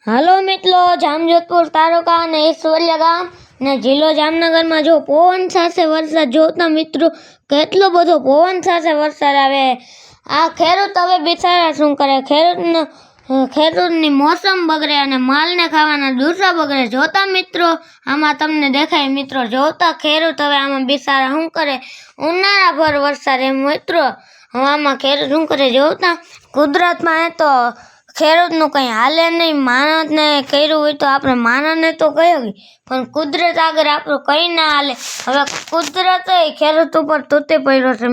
હાલો મિત્રો, જામજોધપુર તાલુકા અને ઈશ્વરિયા ગામ ને જિલ્લો જામનગરમાં જો પવન સાથે વરસાદ જોતા મિત્રો કેટલો બધો પવન સાથે વરસાદ આવે. આ ખેડૂત હવે બિચારા શું કરે, ખેડૂતની મોસમ બગડે અને માલને ખાવાના દૂસરા બગડે. જોતા મિત્રો આમાં તમને દેખાય મિત્રો, જોતા ખેડૂત હવે આમાં બિચારા શું કરે, ઉનાળા ભર વરસાદ એમ મિત્રો. હવે આમાં ખેડૂત શું કરે, જોતા કુદરતમાં એ તો ખેડૂતનું કંઈ હાલે નહીં. માણસને કર્યું હોય તો આપણે માણસને તો કહ્યું, પણ કુદરત આગળ આપણું કંઈ ના હાલે. હવે કુદરત ખેડૂત ઉપર તૂટી પડ્યો છે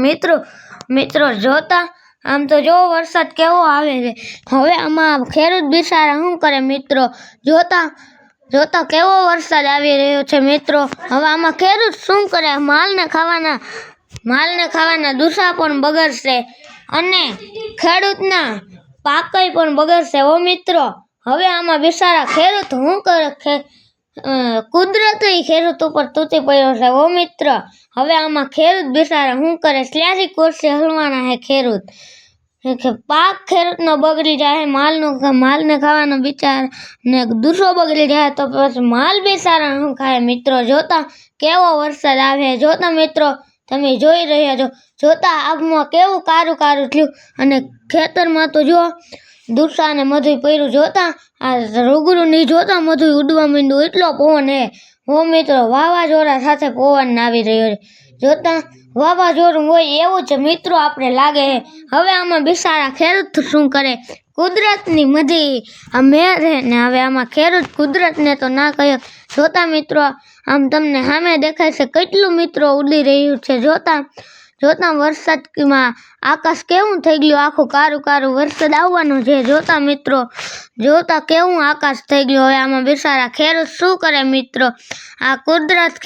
મિત્રો જોતા. આમ તો જો વરસાદ કેવો આવે છે. હવે આમાં ખેડૂત બિચારા શું કરે મિત્રો, જોતા કેવો વરસાદ આવી રહ્યો છે મિત્રો. હવે આમાં ખેડૂત શું કરે, માલને ખાવાના દૂસા પણ બગડશે અને ખેડૂતના પાકય પણ બગડશે હો મિત્રો. હવે આમાં બિચારા ખેડૂત શું કરે, કુદરત ખેડૂત ઉપર તૂટી પડ્યો છે હો મિત્ર. હવે આમાં ખેડૂત બિચારા શું કરે, સ્લાસી કોર્સે હલવાના હે ખેડૂત. પાક ખેડૂતનો બગડી જાય, માલને ખાવાનો બિચાર ને દૂસો બગડી જાય તો પછી માલ બિચારા શું ખાય મિત્રો. જોતા કેવો વરસાદ આવે, જોતા મિત્રો તમે જોઈ રહ્યા છો. જોતા આગમાં કેવું કારું થયું અને ખેતરમાં તો જો દૂસા ને મધુય પડ્યું. જોતા આ રૂગરું નહીં, જોતા મધુય ઉડવા માંડ્યું, એટલો પવન હે હો મિત્રો. વાવાઝોડા સાથે પવન આવી રહ્યો છે. જોતા વાવાઝોડું હોય એવું જ મિત્રો આપણે લાગે છે. હવે આમાં બિચારા ખેડૂત શું કરે, કુદરતની મધી આ મેર છે ને. હવે આમાં ખેડૂત કુદરતને તો ના કહે. જોતા મિત્રો આમ તમને સામે દેખાય છે કેટલું મિત્રો ઉડી રહ્યું છે. જોતા વરસાદમાં આકાશ કેવું થઈ ગયું, આખું કારું વરસાદ આવવાનો છે. જોતા મિત્રો, જોતા કેવું આકાશ થઈ ગયું. હવે આમાં બિચારા ખેડૂત શું કરે મિત્રો, આ કુદરત